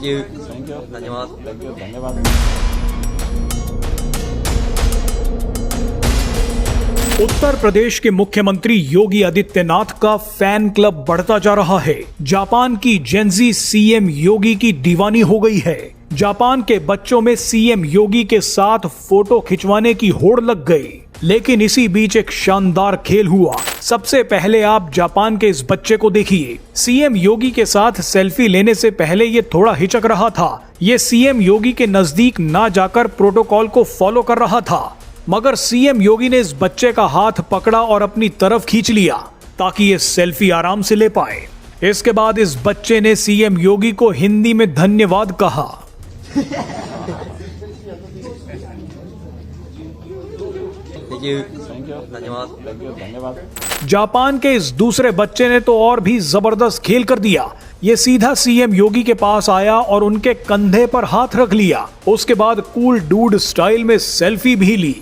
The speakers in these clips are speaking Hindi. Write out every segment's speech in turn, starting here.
धन्यवाद। उत्तर प्रदेश के मुख्यमंत्री योगी आदित्यनाथ का फैन क्लब बढ़ता जा रहा है। जापान की जेनजी सीएम योगी की दीवानी हो गई है। जापान के बच्चों में सीएम योगी के साथ फोटो खिंचवाने की होड़ लग गई। लेकिन इसी बीच एक शानदार खेल हुआ। सबसे पहले आप जापान के इस बच्चे को देखिए। सीएम योगी के साथ सेल्फी लेने से पहले ये थोड़ा हिचक रहा था। ये सीएम योगी के नजदीक ना जाकर प्रोटोकॉल को फॉलो कर रहा था, मगर सीएम योगी ने इस बच्चे का हाथ पकड़ा और अपनी तरफ खींच लिया ताकि ये सेल्फी आराम से ले पाए। इसके बाद इस बच्चे ने सीएम योगी को हिंदी में धन्यवाद कहा। धन्यवाद। जापान के इस दूसरे बच्चे ने तो और भी जबरदस्त खेल कर दिया। ये सीधा सीएम योगी के पास आया और उनके कंधे पर हाथ रख लिया। उसके बाद कूल डूड स्टाइल में सेल्फी भी ली।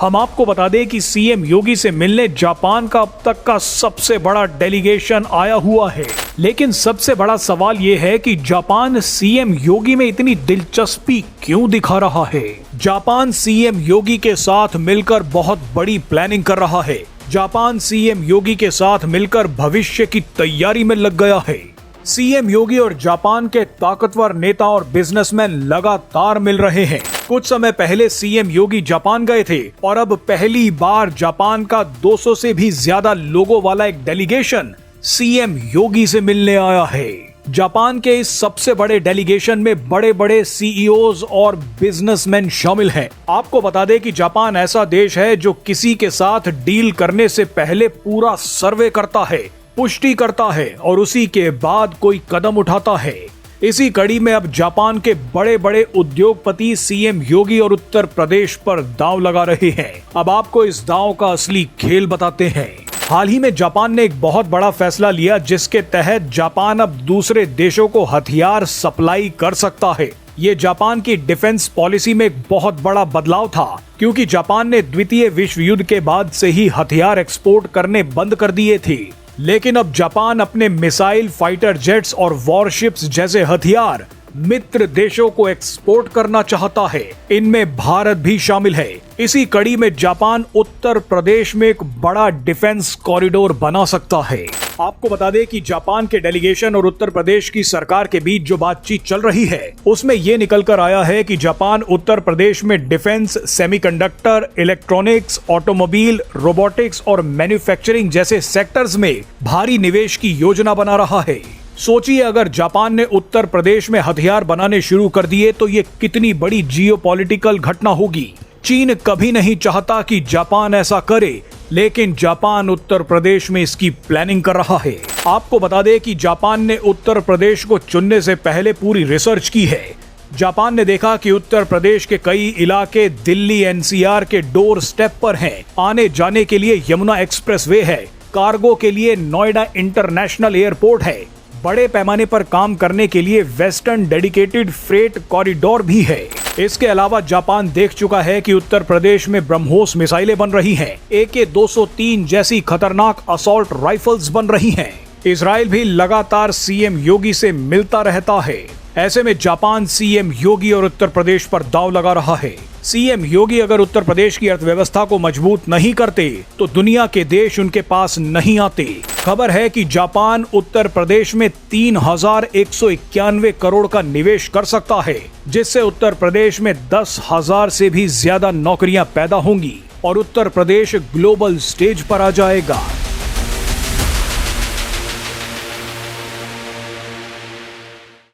हम आपको बता दें कि सीएम योगी से मिलने जापान का अब तक का सबसे बड़ा डेलीगेशन आया हुआ है। लेकिन सबसे बड़ा सवाल यह है कि जापान सीएम योगी में इतनी दिलचस्पी क्यों दिखा रहा है। जापान सीएम योगी के साथ मिलकर बहुत बड़ी प्लानिंग कर रहा है। जापान सीएम योगी के साथ मिलकर भविष्य की तैयारी में लग गया है। सीएम योगी और जापान के ताकतवर नेता और बिजनेसमैन लगातार मिल रहे हैं। कुछ समय पहले सीएम योगी जापान गए थे और अब पहली बार जापान का 200 से भी ज्यादा लोगों वाला एक डेलीगेशन सीएम योगी से मिलने आया है। जापान के इस सबसे बड़े डेलीगेशन में बड़े बड़े सीईओज और बिजनेसमैन शामिल हैं। आपको बता दें कि जापान ऐसा देश है जो किसी के साथ डील करने से पहले पूरा सर्वे करता है, पुष्टि करता है और उसी के बाद कोई कदम उठाता है। इसी कड़ी में अब जापान के बड़े बड़े उद्योगपति सीएम योगी और उत्तर प्रदेश पर दांव लगा रहे हैं। अब आपको इस दांव का असली खेल बताते हैं। हाल ही में जापान ने एक बहुत बड़ा फैसला लिया जिसके तहत जापान अब दूसरे देशों को हथियार सप्लाई कर सकता है। ये जापान की डिफेंस पॉलिसी में एक बहुत बड़ा बदलाव था, क्योंकि जापान ने द्वितीय विश्व युद्ध के बाद से ही हथियार एक्सपोर्ट करने बंद कर दिए थे। लेकिन अब जापान अपने मिसाइल, फाइटर जेट्स और वॉरशिप्स जैसे हथियार मित्र देशों को एक्सपोर्ट करना चाहता है। इनमें भारत भी शामिल है। इसी कड़ी में जापान उत्तर प्रदेश में एक बड़ा डिफेंस कॉरिडोर बना सकता है। आपको बता दें कि जापान के डेलीगेशन और उत्तर प्रदेश की सरकार के बीच जो बातचीत चल रही है उसमें ये निकल कर आया है कि जापान उत्तर प्रदेश में defence, semiconductor, electronics, automobile, robotics और मैन्युफैक्चरिंग जैसे सेक्टर्स में भारी निवेश की योजना बना रहा है। सोचिए, अगर जापान ने उत्तर प्रदेश में हथियार बनाने शुरू कर दिए तो ये कितनी बड़ी जियोपॉलिटिकल घटना होगी। चीन कभी नहीं चाहता कि जापान ऐसा करे, लेकिन जापान उत्तर प्रदेश में इसकी प्लानिंग कर रहा है। आपको बता दें कि जापान ने उत्तर प्रदेश को चुनने से पहले पूरी रिसर्च की है। जापान ने देखा कि उत्तर प्रदेश के कई इलाके दिल्ली एनसीआर के डोर स्टेप पर हैं। आने जाने के लिए यमुना एक्सप्रेसवे है, कार्गो के लिए नोएडा इंटरनेशनल एयरपोर्ट है, बड़े पैमाने पर काम करने के लिए वेस्टर्न डेडिकेटेड फ्रेट कॉरिडोर भी है। इसके अलावा जापान देख चुका है कि उत्तर प्रदेश में ब्रह्मोस मिसाइलें बन रही हैं, AK-203 जैसी खतरनाक असॉल्ट राइफल्स बन रही हैं। इजराइल भी लगातार सीएम योगी से मिलता रहता है। ऐसे में जापान सीएम योगी और उत्तर प्रदेश पर दांव लगा रहा है। सीएम योगी अगर उत्तर प्रदेश की अर्थव्यवस्था को मजबूत नहीं करते तो दुनिया के देश उनके पास नहीं आते। खबर है कि जापान उत्तर प्रदेश में 3,191 करोड़ का निवेश कर सकता है, जिससे उत्तर प्रदेश में 10,000 से भी ज्यादा नौकरियां पैदा होंगी और उत्तर प्रदेश ग्लोबल स्टेज पर आ जाएगा।